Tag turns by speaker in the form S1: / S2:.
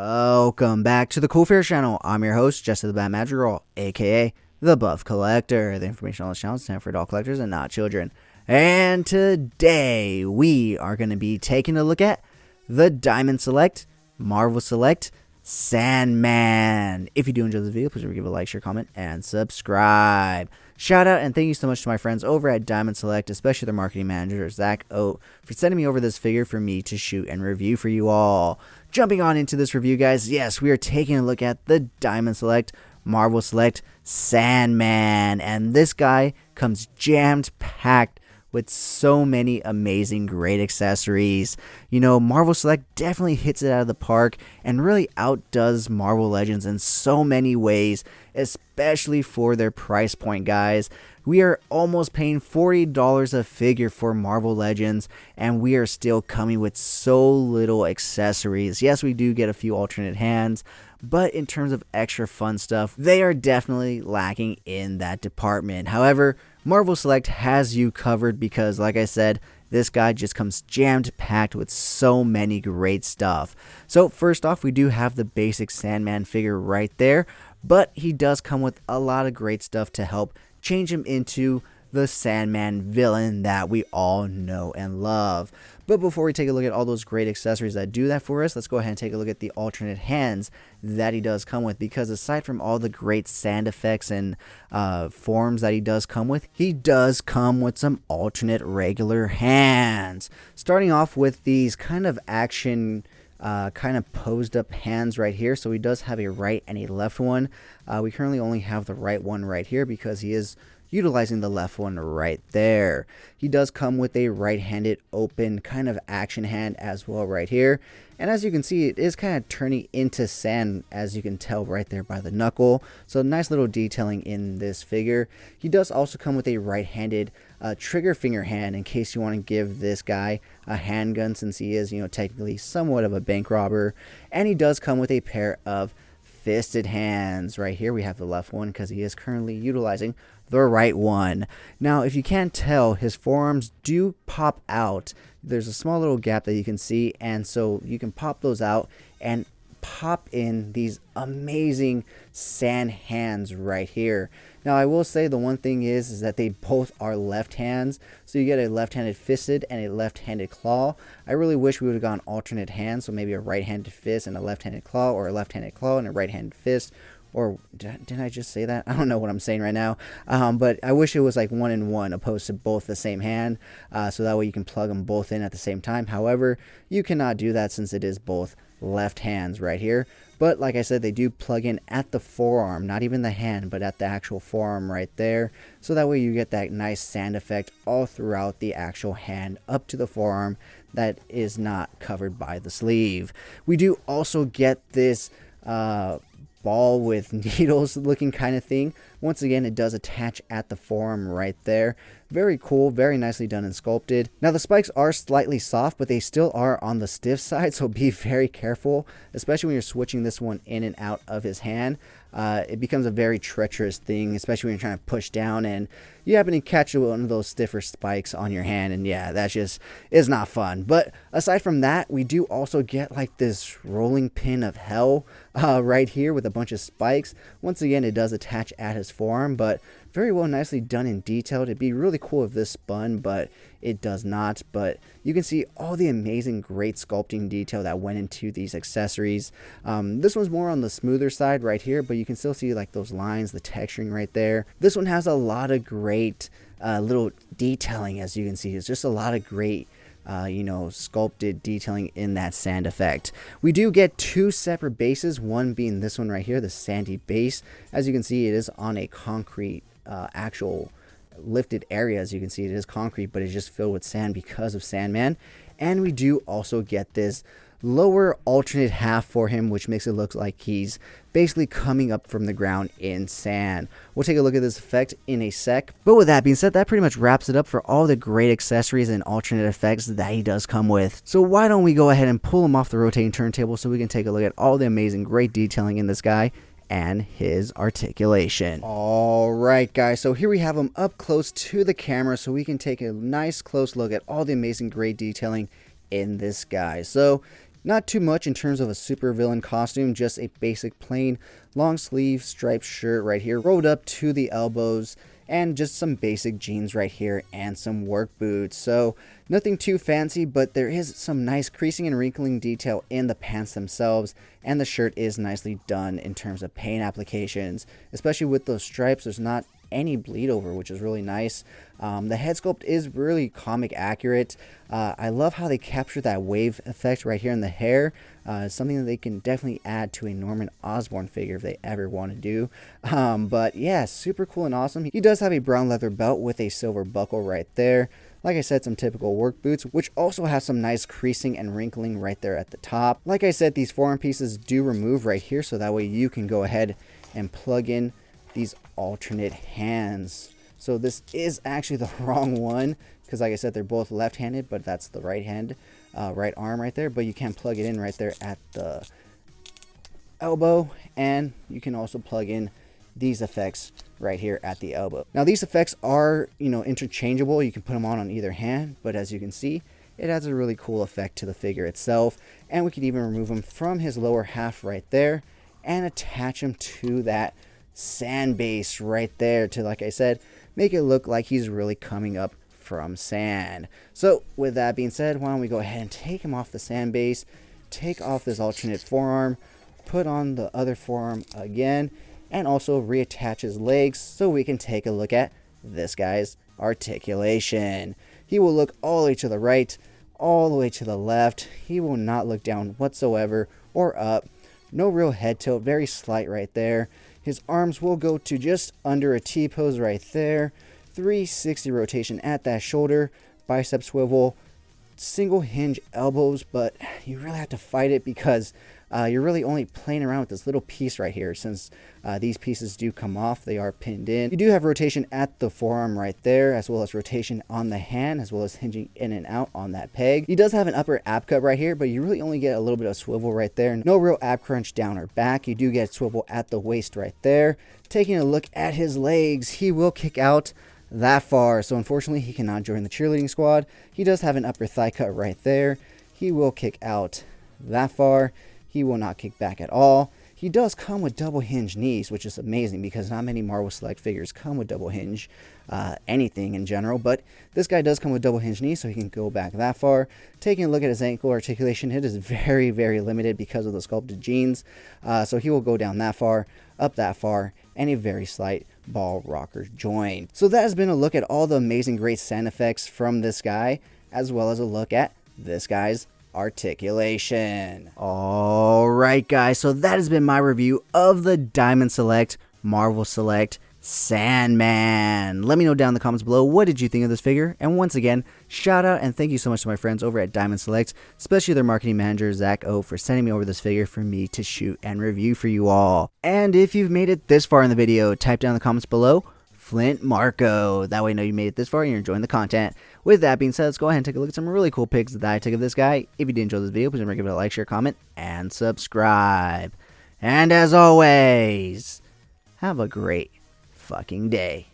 S1: Welcome back to the Cool Fair channel. I'm your host, Jesse the Bat Madrigal, aka the Buff Collector. The information on this channel is intended for adult collectors and not children. And today we are going to be taking a look at the Diamond Select, Marvel Select, Sandman. If you do enjoy this video, please give it a like, share, comment, and subscribe. Shout out and thank you so much to my friends over at Diamond Select, especially their marketing manager, Zach O, for sending me over this figure for me to shoot and review for you all. Jumping on into this review, guys, yes, we are taking a look at the Diamond Select, Marvel Select, Sandman. And this guy comes jammed packed with so many amazing, great accessories. You know, Marvel Select definitely hits it out of the park and really outdoes Marvel Legends in so many ways, especially for their price point, guys. We are almost paying $40 a figure for Marvel Legends, and we are still coming with so little accessories. Yes, we do get a few alternate hands, but in terms of extra fun stuff, they are definitely lacking in that department. However, Marvel Select has you covered because, like I said, this guy just comes jammed packed with so many great stuff. So first off, we do have the basic Sandman figure right there, but he does come with a lot of great stuff to help change him into the Sandman villain that we all know and love. But before we take a look at all those great accessories that do that for us, let's go ahead and take a look at the alternate hands that he does come with, because aside from all the great sand effects and forms that he does come with, he does come with some alternate regular hands. Starting off with these kind of action kind of posed up hands right here. So he does have a right and a left one. We currently only have the right one right here because he is utilizing the left one right there. He does come with a right-handed open kind of action hand as well right here. And as you can see, it is kind of turning into sand, as you can tell right there by the knuckle. So nice little detailing in this figure. He does also come with a right-handed trigger finger hand in case you want to give this guy a handgun, since he is, you know, technically somewhat of a bank robber. And he does come with a pair of fisted hands. Right here we have the left one because he is currently utilizing the right one. Now, if you can't tell, his forearms do pop out. There's a small little gap that you can see, and so you can pop those out and pop in these amazing sand hands right here. Now, I will say the one thing is that they both are left hands, so you get a left-handed fisted and a left-handed claw. I really wish we would have gone alternate hands, so maybe a right-handed fist and a left-handed claw, or a left-handed claw and a right-handed fist. Or didn't I just say that? I don't know what I'm saying right now. But I wish it was like 1 and 1 opposed to both the same hand. So that way you can plug them both in at the same time. However, you cannot do that since it is both left hands right here. But like I said, they do plug in at the forearm, not even the hand, but at the actual forearm right there. So that way you get that nice sand effect all throughout the actual hand up to the forearm that is not covered by the sleeve. We do also get this ball with needles looking kind of thing. Once again, it does attach at the forearm right there. Very cool, very nicely done and sculpted. Now, the spikes are slightly soft, but they still are on the stiff side, so be very careful, especially when you're switching this one in and out of his hand. It becomes a very treacherous thing, especially when you're trying to push down and you happen to catch one of those stiffer spikes on your hand, and yeah, that just is not fun. But aside from that, we do also get like this rolling pin of hell right here with a bunch of spikes. Once again, it does attach at his forearm, but very well, nicely done and detailed. It'd be really cool if this spun, but it does not. But you can see all the amazing, great sculpting detail that went into these accessories. This one's more on the smoother side right here, but you can still see like those lines, the texturing right there. This one has a lot of great little detailing, as you can see. It's just a lot of great you know, sculpted detailing in that sand effect. We do get 2 separate bases, one being this one right here, the sandy base. As you can see, it is on a concrete actual lifted area. As you can see, it is concrete, but it's just filled with sand because of Sandman. And we do also get this lower alternate half for him, which makes it look like he's basically coming up from the ground in sand. We'll take a look at this effect in a sec. But with that being said, that pretty much wraps it up for all the great accessories and alternate effects that he does come with. So why don't we go ahead and pull him off the rotating turntable so we can take a look at all the amazing great detailing in this guy and his articulation. Alright guys, so here we have him up close to the camera so we can take a nice close look at all the amazing great detailing in this guy. So Not too much in terms of a super villain costume, just a basic plain long sleeve striped shirt right here, rolled up to the elbows, and just some basic jeans right here and some work boots. So nothing too fancy, but there is some nice creasing and wrinkling detail in the pants themselves, and the shirt is nicely done in terms of paint applications, especially with those stripes. There's not any bleed over, which is really nice. The head sculpt is really comic accurate. I love how they capture that wave effect right here in the hair. It's something that they can definitely add to a Norman Osborn figure if they ever want to do. But yeah, super cool and awesome. He does have a brown leather belt with a silver buckle right there. Like I said, some typical work boots, which also have some nice creasing and wrinkling right there at the top. Like I said, these forearm pieces do remove right here, so that way you can go ahead and plug in these alternate hands. So this is actually the wrong one, because like I said, they're both left-handed, but that's the right hand, right arm right there. But you can plug it in right there at the elbow, and you can also plug in these effects right here at the elbow. Now these effects are, interchangeable. You can put them on either hand, but as you can see, it adds a really cool effect to the figure itself. And we could even remove him from his lower half right there and attach him to that sand base right there to, like I said, make it look like he's really coming up from sand. So with that being said, why don't we go ahead and take him off the sand base, take off this alternate forearm, put on the other forearm again, and also reattach his legs so we can take a look at this guy's articulation. He will look all the way to the right, all the way to the left. He will not look down whatsoever or up. No real head tilt, very slight right there. His arms will go to just under a T pose right there. 360 rotation at that shoulder, bicep swivel, single hinge elbows, but you really have to fight it because you're really only playing around with this little piece right here. Since these pieces do come off, they are pinned in. You do have rotation at the forearm right there, as well as rotation on the hand, as well as hinging in and out on that peg. He does have an upper ab cut right here, but you really only get a little bit of swivel right there. No real ab crunch down or back. You do get swivel at the waist right there. Taking a look at his legs, he will kick out that far, so unfortunately he cannot join the cheerleading squad. He does have an upper thigh cut right there. He will kick out that far. He will not kick back at all. He does come with double hinge knees, which is amazing because not many Marvel Select figures come with double hinge anything in general, but this guy does come with double hinge knees, so he can go back that far. Taking a look at his ankle articulation, it is very, very limited because of the sculpted jeans, so he will go down that far, up that far, and a very slight ball rocker joint. So that has been a look at all the amazing great sound effects from this guy, as well as a look at this guy's articulation. Alright guys, so that has been my review of the Diamond Select Marvel Select Sandman. Let me know down in the comments below, what did you think of this figure? And once again, shout out and thank you so much to my friends over at Diamond Select, especially their marketing manager Zach O, for sending me over this figure for me to shoot and review for you all. And if you've made it this far in the video, type down in the comments below Flint Marco. That way I know you made it this far and you're enjoying the content. With that being said, let's go ahead and take a look at some really cool pics that I took of this guy. If you did enjoy this video, please remember to give it a like, share, comment, and subscribe. And as always, have a great fucking day.